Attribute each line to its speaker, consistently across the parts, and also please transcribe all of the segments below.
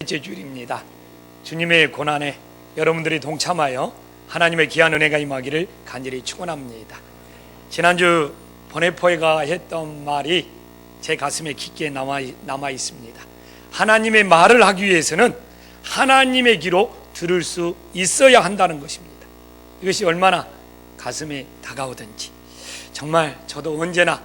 Speaker 1: 주일입니다. 주님의 고난에 여러분들이 동참하여 하나님의 귀한 은혜가 임하기를 간절히 축원합니다. 지난주 보네포에가 했던 말이 제 가슴에 깊게 남아 있습니다. 하나님의 말을 하기 위해서는 하나님의 귀로 들을 수 있어야 한다는 것입니다. 이것이 얼마나 가슴에 다가오든지, 정말 저도 언제나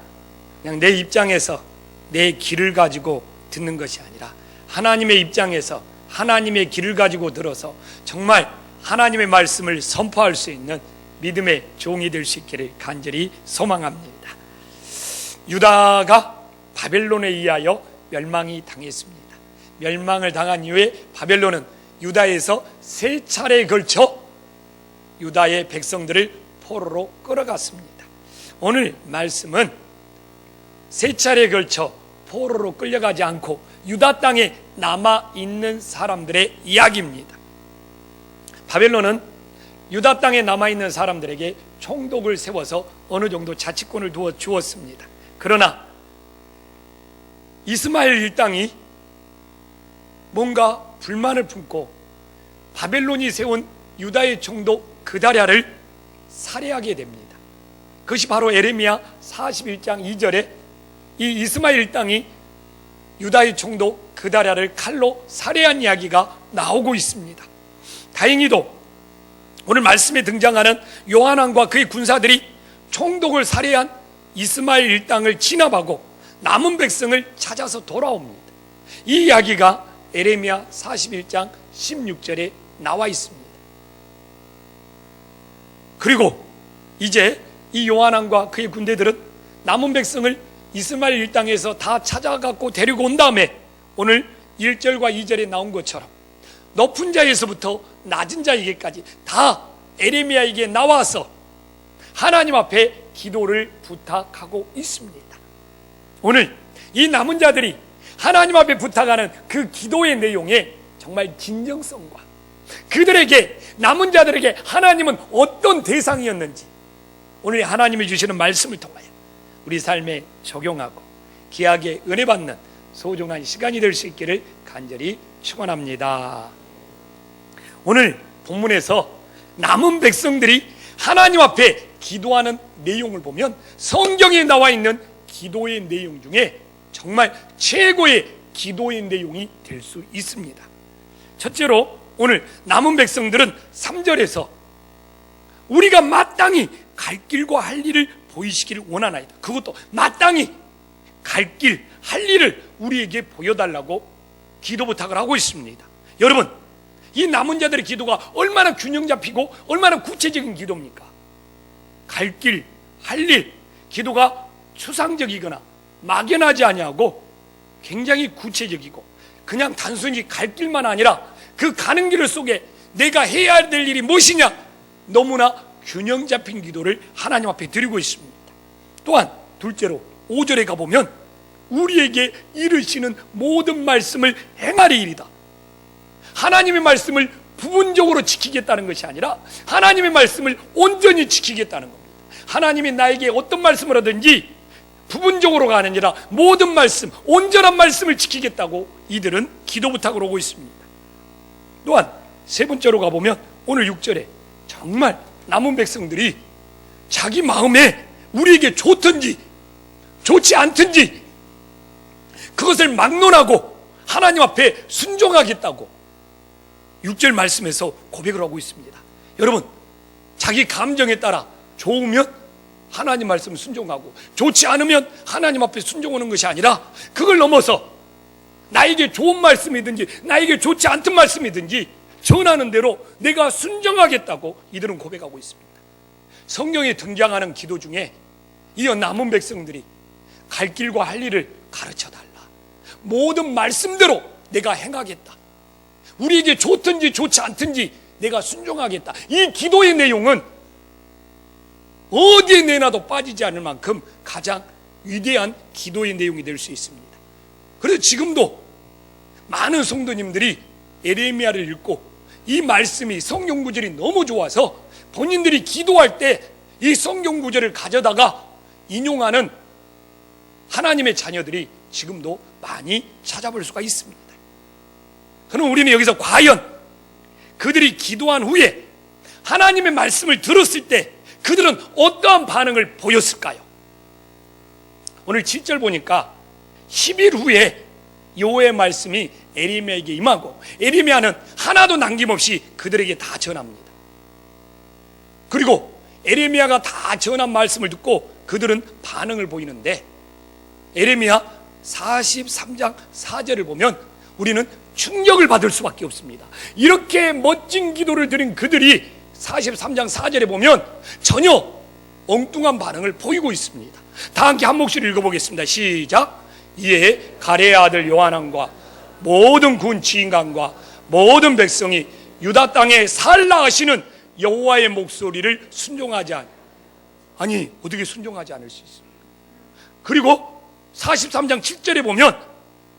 Speaker 1: 그냥 내 입장에서 내 귀를 가지고 듣는 것이 아니라 하나님의 입장에서 하나님의 귀를 가지고 들어서 정말 하나님의 말씀을 선포할 수 있는 믿음의 종이 될 수 있기를 간절히 소망합니다. 유다가 바벨론에 의하여 멸망이 당했습니다. 멸망을 당한 이후에 바벨론은 유다에서 3차례에 걸쳐 유다의 백성들을 포로로 끌어갔습니다. 오늘 말씀은 3차례에 걸쳐 포로로 끌려가지 않고 유다 땅에 남아있는 사람들의 이야기입니다. 바벨론은 유다 땅에 남아있는 사람들에게 총독을 세워서 어느 정도 자치권을 주었습니다. 그러나 이스마엘 일당이 뭔가 불만을 품고 바벨론이 세운 유다의 총독 그다랴를 살해하게 됩니다. 그것이 바로 에레미야 41장 2절에 이 이스마엘 일당이 유다의 총독 그다랴를 칼로 살해한 이야기가 나오고 있습니다. 다행히도 오늘 말씀에 등장하는 요한왕과 그의 군사들이 총독을 살해한 이스마엘 일당을 진압하고 남은 백성을 찾아서 돌아옵니다. 이 이야기가 에레미야 41장 16절에 나와 있습니다. 그리고 이제 이 요한왕과 그의 군대들은 남은 백성을 이스마엘 일당에서 다 찾아갖고 데리고 온 다음에 오늘 1절과 2절에 나온 것처럼 높은 자에서부터 낮은 자에게까지 다 에레미야에게 나와서 하나님 앞에 기도를 부탁하고 있습니다. 오늘 이 남은 자들이 하나님 앞에 부탁하는 그 기도의 내용에 정말 진정성과 그들에게, 남은 자들에게 하나님은 어떤 대상이었는지 오늘 하나님이 주시는 말씀을 통하여 우리 삶에 적용하고 귀하게 은혜 받는 소중한 시간이 될 수 있기를 간절히 축원합니다. 오늘 본문에서 남은 백성들이 하나님 앞에 기도하는 내용을 보면 성경에 나와 있는 기도의 내용 중에 정말 최고의 기도의 내용이 될 수 있습니다. 첫째로 오늘 남은 백성들은 3절에서 우리가 마땅히 갈 길과 할 일을 보이시기를 원하나이다. 그것도 마땅히 갈 길, 할 일을 우리에게 보여달라고 기도 부탁을 하고 있습니다. 여러분, 이 남은 자들의 기도가 얼마나 균형 잡히고 얼마나 구체적인 기도입니까? 갈 길, 할 일, 기도가 추상적이거나 막연하지 아니하고 굉장히 구체적이고 그냥 단순히 갈 길만 아니라 그 가는 길 속에 내가 해야 될 일이 무엇이냐, 너무나 균형 잡힌 기도를 하나님 앞에 드리고 있습니다. 또한 둘째로 5절에 가보면 우리에게 이르시는 모든 말씀을 행하리이다. 하나님의 말씀을 부분적으로 지키겠다는 것이 아니라 하나님의 말씀을 온전히 지키겠다는 겁니다. 하나님이 나에게 어떤 말씀을 하든지 부분적으로가 아니라 모든 말씀, 온전한 말씀을 지키겠다고 이들은 기도 부탁을 하고 있습니다. 또한 세 번째로 가보면 오늘 6절에 정말 남은 백성들이 자기 마음에 우리에게 좋든지 좋지 않든지 그것을 막론하고 하나님 앞에 순종하겠다고 6절 말씀에서 고백을 하고 있습니다. 여러분, 자기 감정에 따라 좋으면 하나님 말씀 순종하고 좋지 않으면 하나님 앞에 순종하는 것이 아니라 그걸 넘어서 나에게 좋은 말씀이든지 나에게 좋지 않던 말씀이든지 전하는 대로 내가 순종하겠다고 이들은 고백하고 있습니다. 성경에 등장하는 기도 중에 이 남은 백성들이 갈 길과 할 일을 가르쳐달라, 모든 말씀대로 내가 행하겠다, 우리에게 좋든지 좋지 않든지 내가 순종하겠다, 이 기도의 내용은 어디에 내놔도 빠지지 않을 만큼 가장 위대한 기도의 내용이 될 수 있습니다. 그래서 지금도 많은 성도님들이 에레미야를 읽고 이 말씀이, 성경 구절이 너무 좋아서 본인들이 기도할 때 이 성경 구절을 가져다가 인용하는 하나님의 자녀들이 지금도 많이 찾아볼 수가 있습니다. 그럼 우리는 여기서 과연 그들이 기도한 후에 하나님의 말씀을 들었을 때 그들은 어떠한 반응을 보였을까요? 오늘 7절 보니까 10일 후에 여호와의 말씀이 에레미야에게 임하고 에레미야는 하나도 남김없이 그들에게 다 전합니다. 그리고 에레미야가 다 전한 말씀을 듣고 그들은 반응을 보이는데 에레미야 43장 4절을 보면 우리는 충격을 받을 수밖에 없습니다. 이렇게 멋진 기도를 드린 그들이 43장 4절에 보면 전혀 엉뚱한 반응을 보이고 있습니다. 다 함께 한 목소리 읽어보겠습니다. 시작. 이에 가레의 아들 요하난과 모든 군 지휘관과 모든 백성이 유다 땅에 살라 하시는 여호와의 목소리를 순종하지 아니 어떻게 순종하지 않을 수 있습니까? 그리고 43장 7절에 보면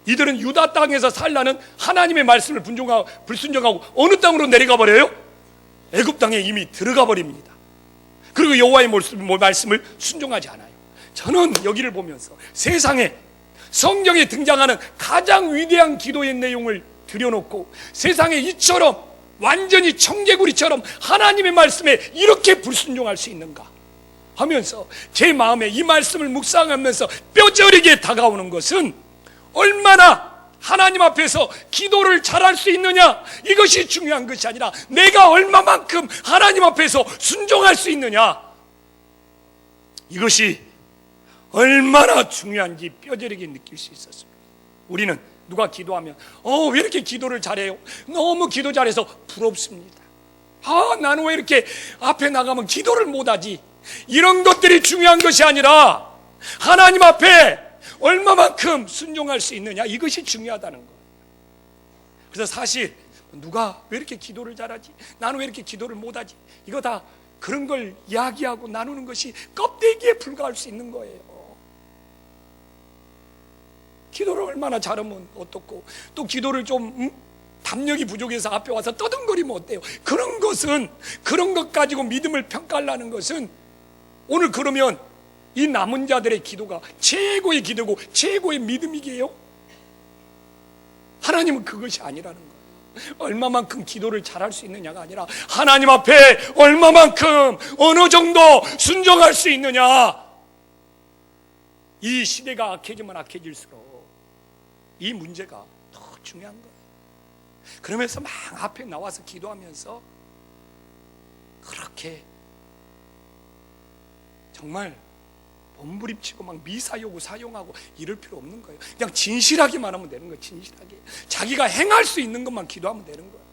Speaker 1: 이들은 유다 땅에서 살라는 하나님의 말씀을 불순종하고 어느 땅으로 내려가 버려요? 애굽 땅에 이미 들어가 버립니다. 그리고 여호와의 말씀을 순종하지 않아요. 저는 여기를 보면서 세상에 성경에 등장하는 가장 위대한 기도의 내용을 들여놓고 세상에 이처럼 완전히 청개구리처럼 하나님의 말씀에 이렇게 불순종할 수 있는가 하면서 제 마음에 이 말씀을 묵상하면서 뼈저리게 다가오는 것은 얼마나 하나님 앞에서 기도를 잘할 수 있느냐, 이것이 중요한 것이 아니라 내가 얼마만큼 하나님 앞에서 순종할 수 있느냐, 이것이 얼마나 중요한지 뼈저리게 느낄 수 있었습니다. 우리는 누가 기도하면 왜 이렇게 기도를 잘해요? 너무 기도 잘해서 부럽습니다. 나는 왜 이렇게 앞에 나가면 기도를 못하지? 이런 것들이 중요한 것이 아니라 하나님 앞에 얼마만큼 순종할 수 있느냐, 이것이 중요하다는 거예요. 그래서 사실 누가 왜 이렇게 기도를 잘하지? 나는 왜 이렇게 기도를 못하지? 이거 다 그런 걸 이야기하고 나누는 것이 껍데기에 불과할 수 있는 거예요. 기도를 얼마나 잘하면 어떻고, 또 기도를 좀 담력이 부족해서 앞에 와서 떠듬거리면 어때요? 그런 것 가지고 믿음을 평가하려는 것은 오늘 그러면 이 남은 자들의 기도가 최고의 기도고 최고의 믿음이게요? 하나님은 그것이 아니라는 거예요. 얼마만큼 기도를 잘할 수 있느냐가 아니라 하나님 앞에 얼마만큼 어느 정도 순종할 수 있느냐. 이 시대가 악해지면 악해질수록 이 문제가 더 중요한 거예요. 그러면서 막 앞에 나와서 기도하면서 그렇게 정말 몸부림치고 막 미사여구 사용하고 이럴 필요 없는 거예요. 그냥 진실하게만 하면 되는 거예요. 진실하게 자기가 행할 수 있는 것만 기도하면 되는 거예요.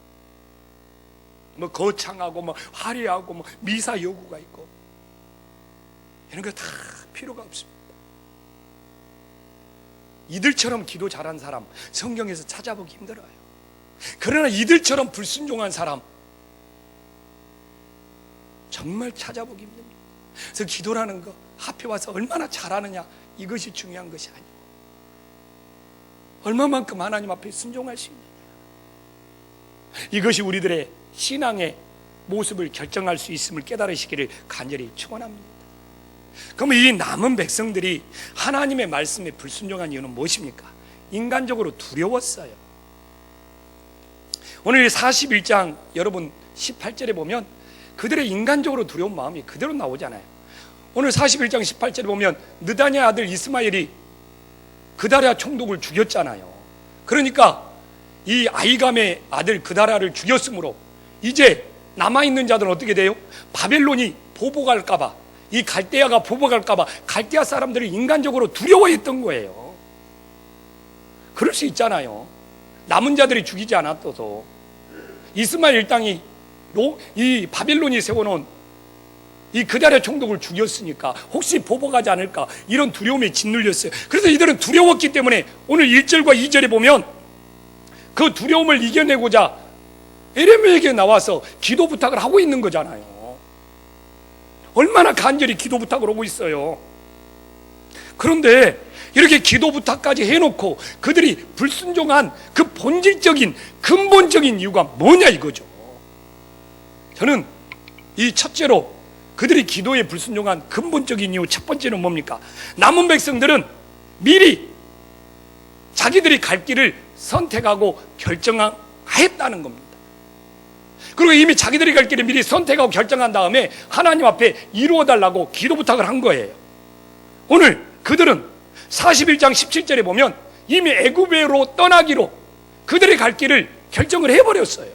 Speaker 1: 뭐 거창하고 뭐 화려하고 뭐 미사여구가 있고 이런 거 다 필요가 없습니다. 이들처럼 기도 잘한 사람 성경에서 찾아보기 힘들어요. 그러나 이들처럼 불순종한 사람 정말 찾아보기 힘듭니다. 그래서 기도라는 거 앞에 와서 얼마나 잘하느냐, 이것이 중요한 것이 아니고 얼마만큼 하나님 앞에 순종할 수 있느냐, 이것이 우리들의 신앙의 모습을 결정할 수 있음을 깨달으시기를 간절히 축원합니다. 그럼 이 남은 백성들이 하나님의 말씀에 불순종한 이유는 무엇입니까? 인간적으로 두려웠어요. 오늘 41장 여러분 18절에 보면 그들의 인간적으로 두려운 마음이 그대로 나오잖아요. 오늘 41장 18절에 보면 느다냐의 아들 이스마엘이 그다랴 총독을 죽였잖아요. 그러니까 이 아이감의 아들 그다랴를 죽였으므로 이제 남아있는 자들은 어떻게 돼요? 바벨론이 보복할까봐, 이 갈대아가 보복할까봐 갈대아 사람들이 인간적으로 두려워했던 거예요. 그럴 수 있잖아요. 남은 자들이 죽이지 않았어도 이스마엘 땅이 이 바벨론이 세워놓은 이 그다랴 총독을 죽였으니까 혹시 보복하지 않을까, 이런 두려움에 짓눌렸어요. 그래서 이들은 두려웠기 때문에 오늘 1절과 2절에 보면 그 두려움을 이겨내고자 에레미야에게 나와서 기도 부탁을 하고 있는 거잖아요. 얼마나 간절히 기도 부탁을 하고 있어요. 그런데 이렇게 기도 부탁까지 해놓고 그들이 불순종한 그 본질적인 근본적인 이유가 뭐냐 이거죠. 저는 이 첫째로 그들이 기도에 불순종한 근본적인 이유 첫 번째는 뭡니까? 남은 백성들은 미리 자기들이 갈 길을 선택하고 결정한 했다는 겁니다. 그리고 이미 자기들이 갈 길을 미리 선택하고 결정한 다음에 하나님 앞에 이루어달라고 기도 부탁을 한 거예요. 오늘 그들은 41장 17절에 보면 이미 애굽으로 떠나기로 그들이 갈 길을 결정을 해버렸어요.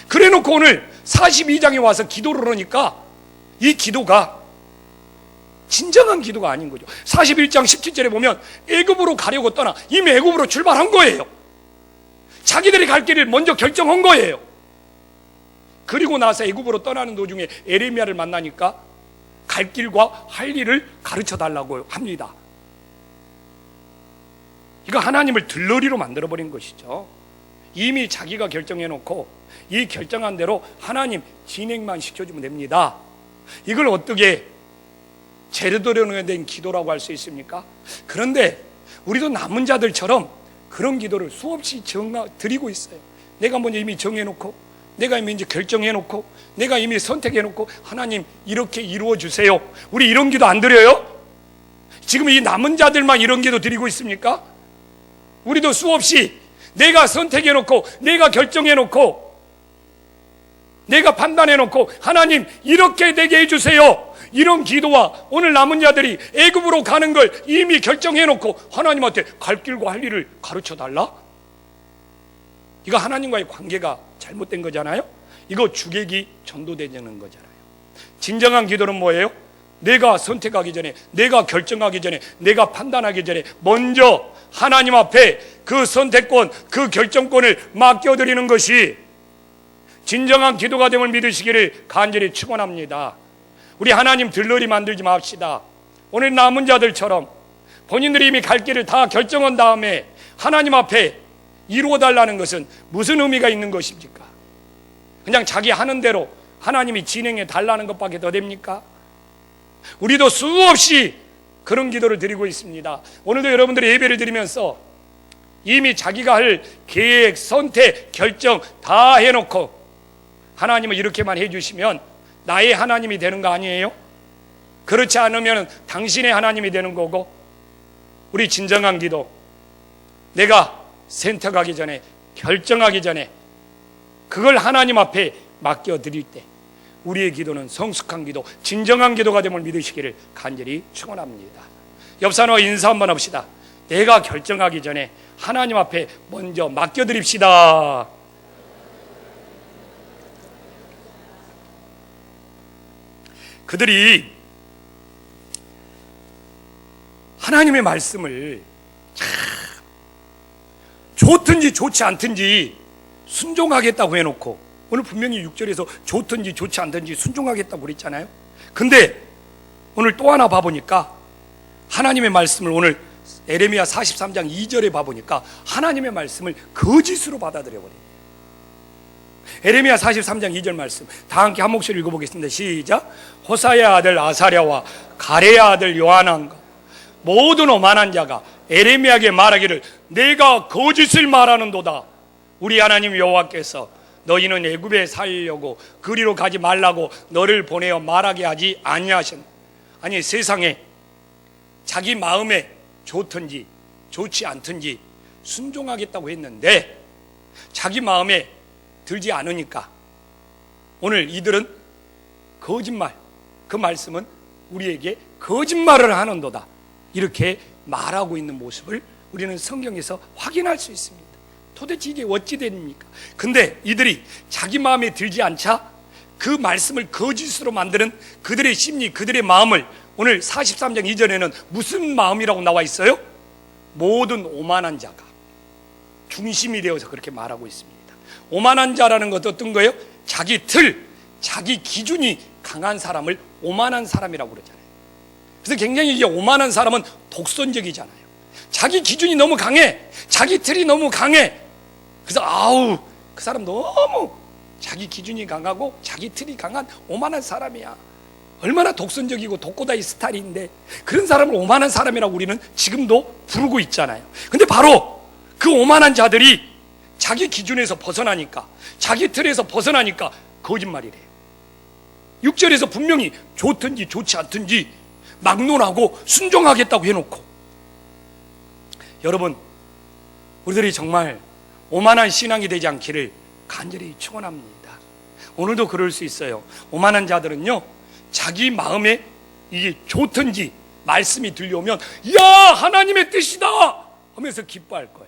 Speaker 1: 그래놓고 오늘 42장에 와서 기도를 하니까 이 기도가 진정한 기도가 아닌 거죠. 41장 17절에 보면 애굽으로 가려고 떠나 이미 애굽으로 출발한 거예요. 자기들이 갈 길을 먼저 결정한 거예요. 그리고 나서 애굽으로 떠나는 도중에 에레미야를 만나니까 갈 길과 할 일을 가르쳐 달라고 합니다. 이거 하나님을 들러리로 만들어버린 것이죠. 이미 자기가 결정해놓고 이 결정한 대로 하나님 진행만 시켜주면 됩니다. 이걸 어떻게 제대로 된 기도라고 할 수 있습니까? 그런데 우리도 남은 자들처럼 그런 기도를 수없이 드리고 있어요. 내가 먼저 이미 정해놓고, 내가 이미 이제 결정해놓고, 내가 이미 선택해놓고, 하나님 이렇게 이루어주세요. 우리 이런 기도 안 드려요? 지금 이 남은 자들만 이런 기도 드리고 있습니까? 우리도 수없이 내가 선택해놓고, 내가 결정해놓고, 내가 판단해놓고, 하나님 이렇게 되게 해주세요. 이런 기도와 오늘 남은 자들이 애굽으로 가는 걸 이미 결정해놓고 하나님한테 갈 길과 할 일을 가르쳐달라? 이거 하나님과의 관계가 잘못된 거잖아요. 이거 주객이 전도되는 거잖아요. 진정한 기도는 뭐예요? 내가 선택하기 전에, 내가 결정하기 전에, 내가 판단하기 전에 먼저 하나님 앞에 그 선택권, 그 결정권을 맡겨드리는 것이 진정한 기도가 됨을 믿으시기를 간절히 축원합니다. 우리 하나님 들러리 만들지 맙시다. 오늘 남은 자들처럼 본인들이 이미 갈 길을 다 결정한 다음에 하나님 앞에 이루어달라는 것은 무슨 의미가 있는 것입니까? 그냥 자기 하는 대로 하나님이 진행해 달라는 것밖에 더 됩니까? 우리도 수없이 그런 기도를 드리고 있습니다. 오늘도 여러분들이 예배를 드리면서 이미 자기가 할 계획, 선택, 결정 다 해놓고 하나님은 이렇게만 해주시면 나의 하나님이 되는 거 아니에요? 그렇지 않으면 당신의 하나님이 되는 거고, 우리 진정한 기도, 내가 선택하기 전에, 결정하기 전에 그걸 하나님 앞에 맡겨드릴 때 우리의 기도는 성숙한 기도, 진정한 기도가 됨을 믿으시기를 간절히 축원합니다. 옆 사람과 인사 한번 합시다. 내가 결정하기 전에 하나님 앞에 먼저 맡겨드립시다. 그들이 하나님의 말씀을 참 좋든지 좋지 않든지 순종하겠다고 해놓고, 오늘 분명히 6절에서 좋든지 좋지 않든지 순종하겠다고 그랬잖아요. 근데 오늘 또 하나 봐보니까 하나님의 말씀을 오늘 에레미야 43장 2절에 봐보니까 하나님의 말씀을 거짓으로 받아들여버려요. 에레미야 43장 2절 말씀 다 함께 한 목소리 읽어보겠습니다. 시작. 호사야 아들 아사랴와 가레야 아들 요하난과 모든 오만한 자가 에레미야에게 말하기를 내가 거짓을 말하는도다. 우리 하나님 여호와께서 너희는 애굽에 살려고 그리로 가지 말라고 너를 보내어 말하게 하지 아니하셨나. 아니, 세상에 자기 마음에 좋든지 좋지 않든지 순종하겠다고 했는데 자기 마음에 들지 않으니까 오늘 이들은 거짓말, 그 말씀은 우리에게 거짓말을 하는도다, 이렇게 말하고 있는 모습을 우리는 성경에서 확인할 수 있습니다. 도대체 이게 어찌 됩니까? 근데 이들이 자기 마음에 들지 않자 그 말씀을 거짓으로 만드는 그들의 심리, 그들의 마음을 오늘 43장 2절에는 무슨 마음이라고 나와 있어요? 모든 오만한 자가 중심이 되어서 그렇게 말하고 있습니다. 오만한 자라는 것도 어떤 거예요? 자기 틀, 자기 기준이 강한 사람을 오만한 사람이라고 그러잖아요. 그래서 굉장히 이게 오만한 사람은 독선적이잖아요. 자기 기준이 너무 강해, 자기 틀이 너무 강해. 그래서 아우, 그 사람 너무 자기 기준이 강하고 자기 틀이 강한 오만한 사람이야. 얼마나 독선적이고 독고다이 스타일인데 그런 사람을 오만한 사람이라고 우리는 지금도 부르고 있잖아요. 근데 바로 그 오만한 자들이 자기 기준에서 벗어나니까, 자기 틀에서 벗어나니까 거짓말이래요. 6절에서 분명히 좋든지 좋지 않든지 막론하고 순종하겠다고 해놓고, 여러분, 우리들이 정말 오만한 신앙이 되지 않기를 간절히 축원합니다. 오늘도 그럴 수 있어요. 오만한 자들은요, 자기 마음에 이게 좋든지 말씀이 들려오면 야, 하나님의 뜻이다 하면서 기뻐할 거예요.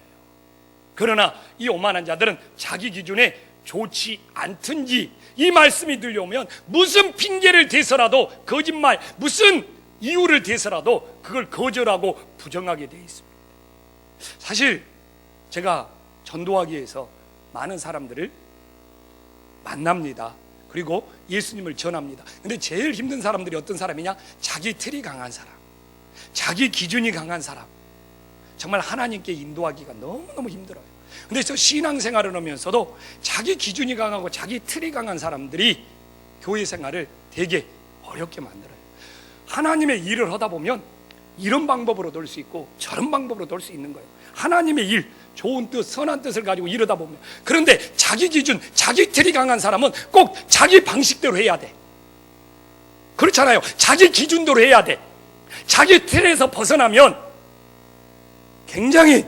Speaker 1: 그러나 이 오만한 자들은 자기 기준에 좋지 않든지 이 말씀이 들려오면 무슨 핑계를 대서라도, 거짓말, 무슨 이유를 대서라도 그걸 거절하고 부정하게 되어 있습니다. 사실 제가 전도하기 위해서 많은 사람들을 만납니다. 그리고 예수님을 전합니다. 근데 제일 힘든 사람들이 어떤 사람이냐? 자기 틀이 강한 사람, 자기 기준이 강한 사람, 정말 하나님께 인도하기가 너무너무 힘들어요. 근데 저 신앙생활을 하면서도 자기 기준이 강하고 자기 틀이 강한 사람들이 교회 생활을 되게 어렵게 만들어요. 하나님의 일을 하다 보면 이런 방법으로 돌 수 있고 저런 방법으로 돌 수 있는 거예요. 하나님의 일, 좋은 뜻, 선한 뜻을 가지고 이러다 보면, 그런데 자기 기준, 자기 틀이 강한 사람은 꼭 자기 방식대로 해야 돼. 그렇잖아요. 자기 기준대로 해야 돼. 자기 틀에서 벗어나면 굉장히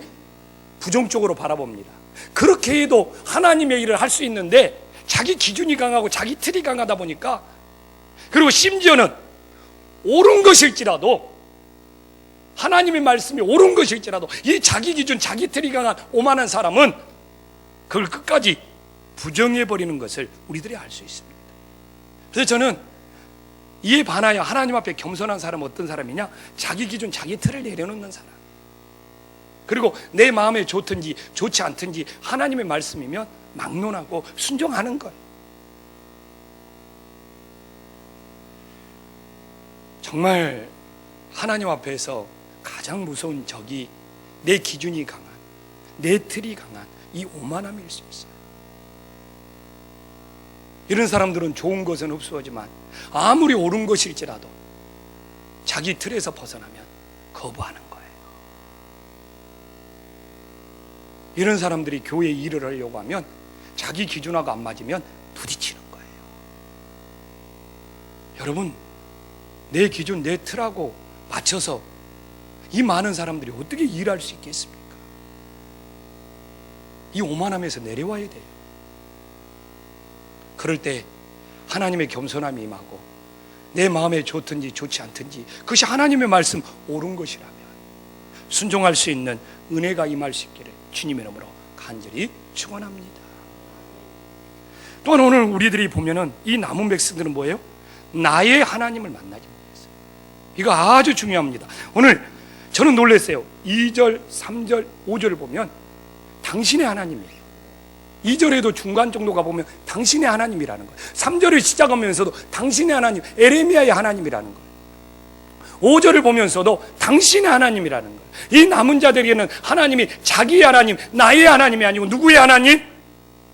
Speaker 1: 부정적으로 바라봅니다. 그렇게 해도 하나님의 일을 할 수 있는데 자기 기준이 강하고 자기 틀이 강하다 보니까, 그리고 심지어는 옳은 것일지라도, 하나님의 말씀이 옳은 것일지라도 이 자기 기준, 자기 틀이 강한 오만한 사람은 그걸 끝까지 부정해버리는 것을 우리들이 알 수 있습니다. 그래서 저는 이에 반하여 하나님 앞에 겸손한 사람은 어떤 사람이냐? 자기 기준, 자기 틀을 내려놓는 사람, 그리고 내 마음에 좋든지 좋지 않든지 하나님의 말씀이면 막론하고 순종하는 거예요. 정말 하나님 앞에서 가장 무서운 적이 내 기준이 강한, 내 틀이 강한 이 오만함일 수 있어요. 이런 사람들은 좋은 것은 흡수하지만 아무리 옳은 것일지라도 자기 틀에서 벗어나면 거부하는 거예요. 이런 사람들이 교회 일을 하려고 하면 자기 기준하고 안 맞으면 부딪히는 거예요. 여러분, 내 기준, 내 틀하고 맞춰서 이 많은 사람들이 어떻게 일할 수 있겠습니까? 이 오만함에서 내려와야 돼요. 그럴 때 하나님의 겸손함이 임하고 내 마음에 좋든지 좋지 않든지 그것이 하나님의 말씀 옳은 것이라면 순종할 수 있는 은혜가 임할 수 있기를 주님의 이름으로 간절히 축원합니다. 또한 오늘 우리들이 보면은 이 남은 백성들은 뭐예요? 나의 하나님을 만나지 못했어요. 이거 아주 중요합니다. 오늘 저는 놀랐어요. 2절, 3절, 5절을 보면 당신의 하나님이에요. 2절에도 중간 정도 가보면 당신의 하나님이라는 거예요. 3절을 시작하면서도 당신의 하나님, 에레미야의 하나님이라는 거예요. 5절을 보면서도 당신의 하나님이라는 거예요. 이 남은 자들에게는 하나님이 자기의 하나님, 나의 하나님이 아니고 누구의 하나님?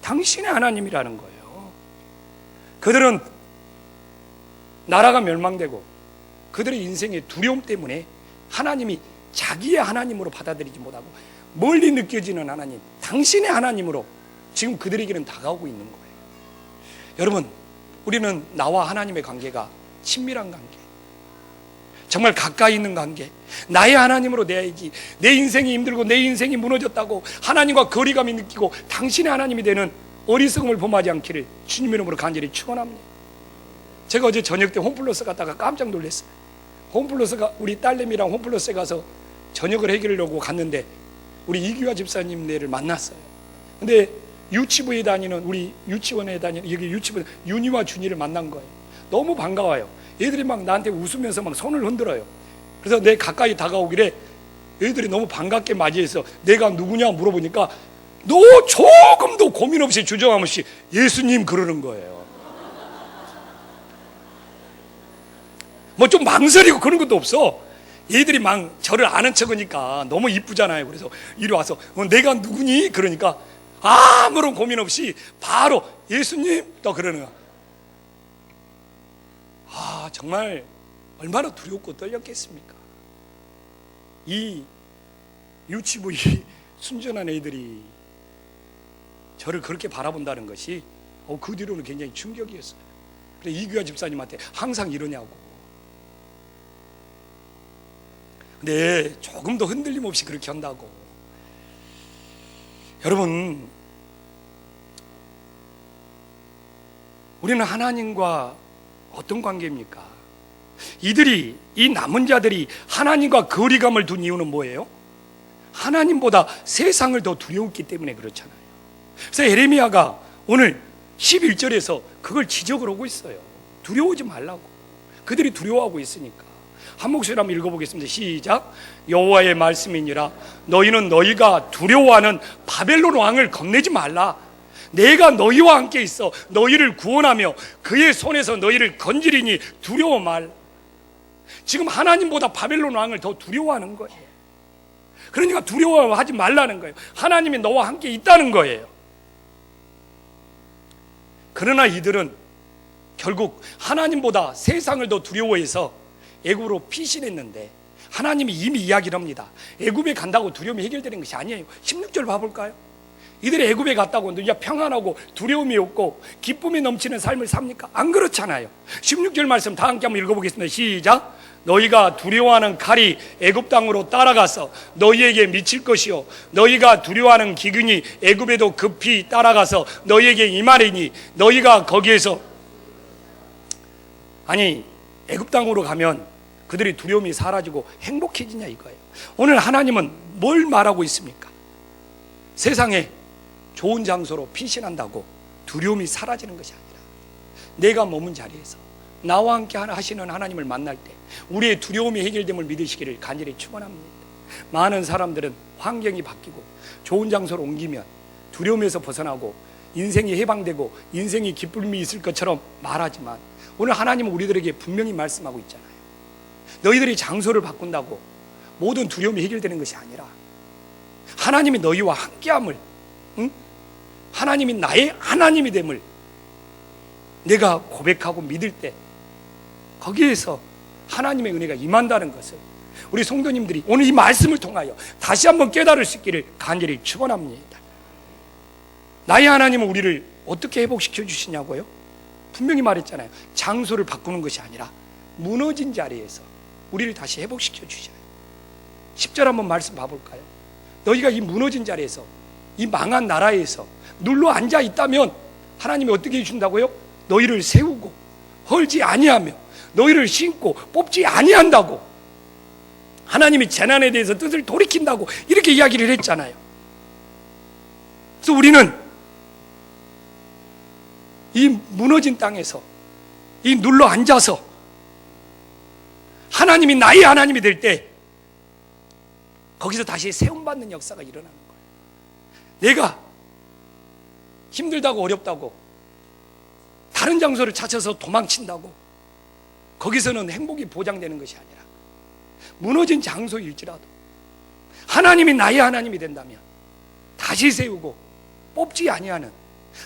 Speaker 1: 당신의 하나님이라는 거예요. 그들은 나라가 멸망되고 그들의 인생의 두려움 때문에 하나님이 자기의 하나님으로 받아들이지 못하고 멀리 느껴지는 하나님, 당신의 하나님으로 지금 그들에게는 다가오고 있는 거예요. 여러분, 우리는 나와 하나님의 관계가 친밀한 관계, 정말 가까이 있는 관계, 나의 하나님으로 내야지. 내 인생이 힘들고 내 인생이 무너졌다고 하나님과 거리감이 느끼고 당신의 하나님이 되는 어리석음을 범하지 않기를 주님의 이름으로 간절히 축원합니다. 제가 어제 저녁 때 홈플러스 갔다가 깜짝 놀랐어요. 홈플러스가 우리 딸내미랑 홈플러스에 가서 저녁을 해결하려고 갔는데 우리 이규화 집사님네를 만났어요. 근데 유치부에 다니는, 우리 유치원에 다니는 여기 유치부 윤희와 준이를 만난 거예요. 너무 반가워요. 애들이 막 나한테 웃으면서 막 손을 흔들어요. 그래서 내 가까이 다가오길래 애들이 너무 반갑게 맞이해서 내가 누구냐 물어보니까 너 조금도 고민 없이 주저함 없이 예수님 그러는 거예요. 뭐 좀 망설이고 그런 것도 없어. 얘들이 막 저를 아는 척하니까 너무 이쁘잖아요. 그래서 이리 와서 내가 누구니? 그러니까 아무런 고민 없이 바로 예수님 또 그러는 거야. 아, 정말 얼마나 두렵고 떨렸겠습니까? 이 유치부 이 순전한 애들이 저를 그렇게 바라본다는 것이 그 뒤로는 굉장히 충격이었어요. 그래서 이규하 집사님한테 항상 이러냐고. 근데 조금도 흔들림 없이 그렇게 한다고. 여러분, 우리는 하나님과 어떤 관계입니까? 이 남은 자들이 하나님과 거리감을 둔 이유는 뭐예요? 하나님보다 세상을 더 두려웠기 때문에 그렇잖아요. 그래서 에레미야가 오늘 11절에서 그걸 지적을 하고 있어요. 두려워하지 말라고. 그들이 두려워하고 있으니까. 한 목소리로 한번 읽어보겠습니다. 시작. 여호와의 말씀이니라. 너희는 너희가 두려워하는 바벨론 왕을 겁내지 말라. 내가 너희와 함께 있어 너희를 구원하며 그의 손에서 너희를 건지리니 두려워 말라. 지금 하나님보다 바벨론 왕을 더 두려워하는 거예요. 그러니까 두려워하지 말라는 거예요. 하나님이 너와 함께 있다는 거예요. 그러나 이들은 결국 하나님보다 세상을 더 두려워해서 애굽으로 피신했는데, 하나님이 이미 이야기를 합니다. 애굽에 간다고 두려움이 해결되는 것이 아니에요. 16절 봐볼까요? 이들이 애굽에 갔다고 이제 평안하고 두려움이 없고 기쁨이 넘치는 삶을 삽니까? 안 그렇잖아요. 16절 말씀 다 함께 한번 읽어보겠습니다. 시작. 너희가 두려워하는 칼이 애굽 땅으로 따라가서 너희에게 미칠 것이요 너희가 두려워하는 기근이 애굽에도 급히 따라가서 너희에게 임하리니 너희가 거기에서, 아니 애굽 땅으로 가면 그들이 두려움이 사라지고 행복해지냐 이거예요. 오늘 하나님은 뭘 말하고 있습니까? 세상에 좋은 장소로 피신한다고 두려움이 사라지는 것이 아니라 내가 머문 자리에서 나와 함께 하시는 하나님을 만날 때 우리의 두려움이 해결됨을 믿으시기를 간절히 축원합니다. 많은 사람들은 환경이 바뀌고 좋은 장소로 옮기면 두려움에서 벗어나고 인생이 해방되고 인생이 기쁨이 있을 것처럼 말하지만, 오늘 하나님은 우리들에게 분명히 말씀하고 있잖아요. 너희들이 장소를 바꾼다고 모든 두려움이 해결되는 것이 아니라 하나님이 너희와 함께함을, 하나님이 나의 하나님이 됨을 내가 고백하고 믿을 때 거기에서 하나님의 은혜가 임한다는 것을 우리 성도님들이 오늘 이 말씀을 통하여 다시 한번 깨달을 수 있기를 간절히 축원합니다. 나의 하나님은 우리를 어떻게 회복시켜 주시냐고요? 분명히 말했잖아요. 장소를 바꾸는 것이 아니라 무너진 자리에서 우리를 다시 회복시켜 주셔요. 10절 한번 말씀 봐볼까요? 너희가 이 무너진 자리에서, 이 망한 나라에서 눌러 앉아 있다면 하나님이 어떻게 해준다고요? 너희를 세우고 헐지 아니하며 너희를 신고 뽑지 아니한다고, 하나님이 재난에 대해서 뜻을 돌이킨다고 이렇게 이야기를 했잖아요. 그래서 우리는 이 무너진 땅에서 이 눌러 앉아서 하나님이 나의 하나님이 될 때 거기서 다시 세움받는 역사가 일어나는 거예요. 내가 힘들다고 어렵다고 다른 장소를 찾아서 도망친다고 거기서는 행복이 보장되는 것이 아니라 무너진 장소일지라도 하나님이 나의 하나님이 된다면 다시 세우고 뽑지 아니하는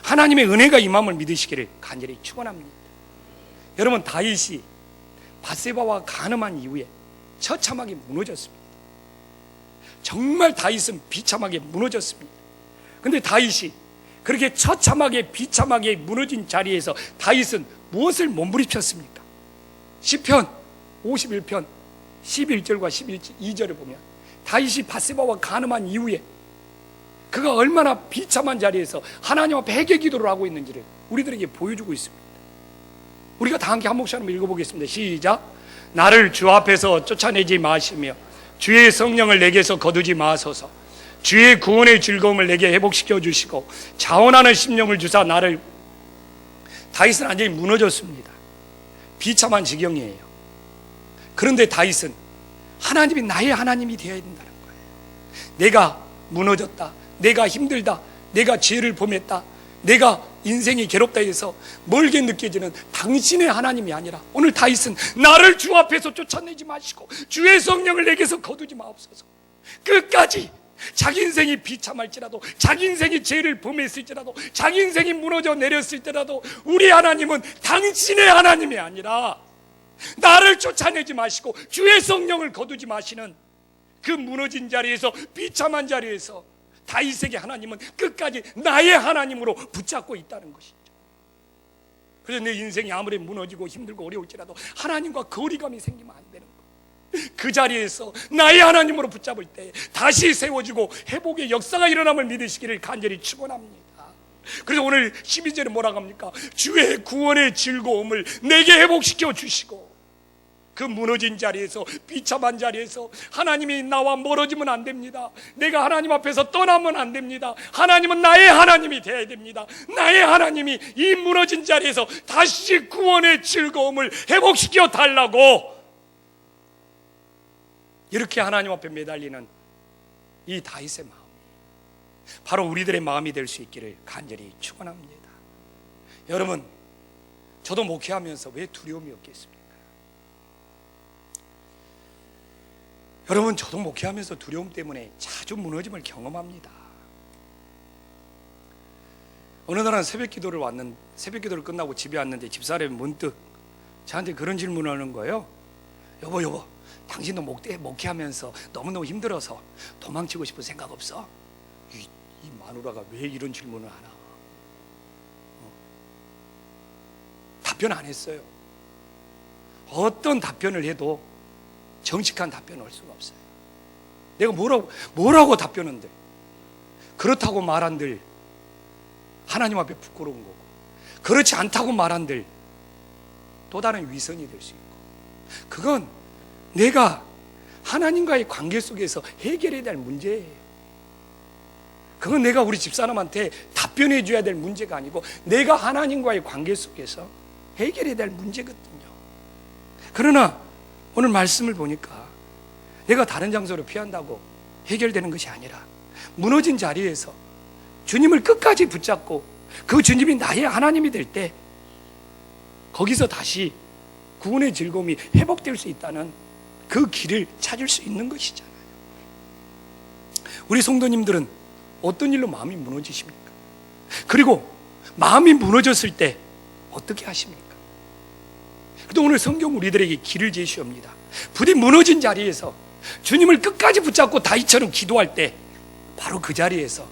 Speaker 1: 하나님의 은혜가 임함을 믿으시기를 간절히 축원합니다. 여러분, 다윗이 밧세바와 간음한 이후에 처참하게 무너졌습니다. 정말 다윗은 비참하게 무너졌습니다. 그런데 다윗이 그렇게 처참하게 비참하게 무너진 자리에서 다윗은 무엇을 몸부림쳤습니까? 시편 51편 11절과 12절을 보면 다윗이 밧세바와 간음한 이후에 그가 얼마나 비참한 자리에서 하나님 앞에 회개 기도를 하고 있는지를 우리들에게 보여주고 있습니다. 우리가 다 함께 한 목소리 한번 읽어보겠습니다. 시작. 나를 주 앞에서 쫓아내지 마시며 주의 성령을 내게서 거두지 마소서. 주의 구원의 즐거움을 내게 회복시켜 주시고 자원하는 심령을 주사 나를. 다윗은 완전히 무너졌습니다. 비참한 지경이에요. 그런데 다윗은 하나님이 나의 하나님이 되어야 된다는 거예요. 내가 무너졌다, 내가 힘들다, 내가 죄를 범했다, 내가 인생이 괴롭다 해서 멀게 느껴지는 당신의 하나님이 아니라 오늘 다윗은 나를 주 앞에서 쫓아내지 마시고 주의 성령을 내게서 거두지 마옵소서. 끝까지 자기 인생이 비참할지라도, 자기 인생이 죄를 범했을지라도, 자기 인생이 무너져 내렸을 때라도 우리 하나님은 당신의 하나님이 아니라 나를 쫓아내지 마시고 주의 성령을 거두지 마시는 그 무너진 자리에서, 비참한 자리에서 다윗에게 하나님은 끝까지 나의 하나님으로 붙잡고 있다는 것이죠. 그래서 내 인생이 아무리 무너지고 힘들고 어려울지라도 하나님과 거리감이 생기면 안 되는 거예요. 그 자리에서 나의 하나님으로 붙잡을 때 다시 세워지고 회복의 역사가 일어남을 믿으시기를 간절히 축원합니다. 그래서 오늘 12절에 뭐라고 합니까? 주의 구원의 즐거움을 내게 회복시켜 주시고, 그 무너진 자리에서, 비참한 자리에서 하나님이 나와 멀어지면 안 됩니다. 내가 하나님 앞에서 떠나면 안 됩니다. 하나님은 나의 하나님이 되어야 됩니다. 나의 하나님이 이 무너진 자리에서 다시 구원의 즐거움을 회복시켜 달라고, 이렇게 하나님 앞에 매달리는 이 다윗의 마음이 바로 우리들의 마음이 될 수 있기를 간절히 축원합니다. 여러분, 저도 목회하면서 왜 두려움이 없겠습니까? 여러분, 저도 목회하면서 두려움 때문에 자주 무너짐을 경험합니다. 어느 날은 새벽 기도를 끝나고 집에 왔는데 집사람이 문득 저한테 그런 질문을 하는 거예요. 여보, 당신도 목회하면서 너무너무 힘들어서 도망치고 싶은 생각 없어? 이 마누라가 왜 이런 질문을 하나? 답변 안 했어요. 어떤 답변을 해도 정직한 답변을 할 수가 없어요. 내가 뭐라고 답변한들, 그렇다고 말한들 하나님 앞에 부끄러운 거고, 그렇지 않다고 말한들 또 다른 위선이 될 수 있고, 그건 내가 하나님과의 관계 속에서 해결해야 될 문제예요. 그건 내가 우리 집사람한테 답변해 줘야 될 문제가 아니고 내가 하나님과의 관계 속에서 해결해야 될 문제거든요. 그러나 오늘 말씀을 보니까 내가 다른 장소로 피한다고 해결되는 것이 아니라, 무너진 자리에서 주님을 끝까지 붙잡고 그 주님이 나의 하나님이 될 때 거기서 다시 구원의 즐거움이 회복될 수 있다는 그 길을 찾을 수 있는 것이잖아요. 우리 성도님들은 어떤 일로 마음이 무너지십니까? 그리고 마음이 무너졌을 때 어떻게 하십니까? 그래도 오늘 성경 우리들에게 길을 제시합니다. 부디 무너진 자리에서 주님을 끝까지 붙잡고 다윗처럼 기도할 때 바로 그 자리에서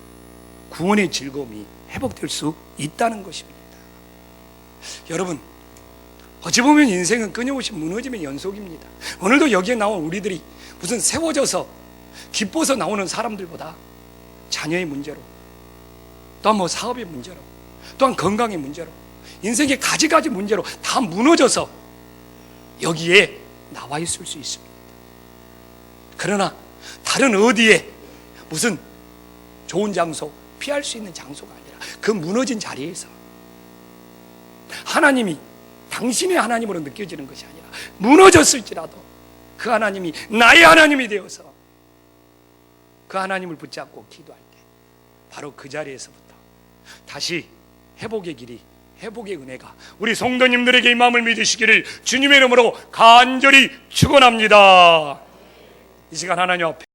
Speaker 1: 구원의 즐거움이 회복될 수 있다는 것입니다. 여러분, 어찌 보면 인생은 끊임없이 무너짐의 연속입니다. 오늘도 여기에 나온 우리들이 무슨 세워져서 기뻐서 나오는 사람들보다 자녀의 문제로, 또한 사업의 문제로, 또한 건강의 문제로, 인생의 가지가지 문제로 다 무너져서 여기에 나와 있을 수 있습니다. 그러나 다른 어디에 무슨 좋은 장소, 피할 수 있는 장소가 아니라 그 무너진 자리에서 하나님이 당신의 하나님으로 느껴지는 것이 아니라, 무너졌을지라도 그 하나님이 나의 하나님이 되어서 그 하나님을 붙잡고 기도할 때 바로 그 자리에서부터 다시 회복의 길이, 회복의 은혜가 우리 성도님들에게 이 마음을 믿으시기를 주님의 이름으로 간절히 축원합니다. 이 시간 하나님 앞에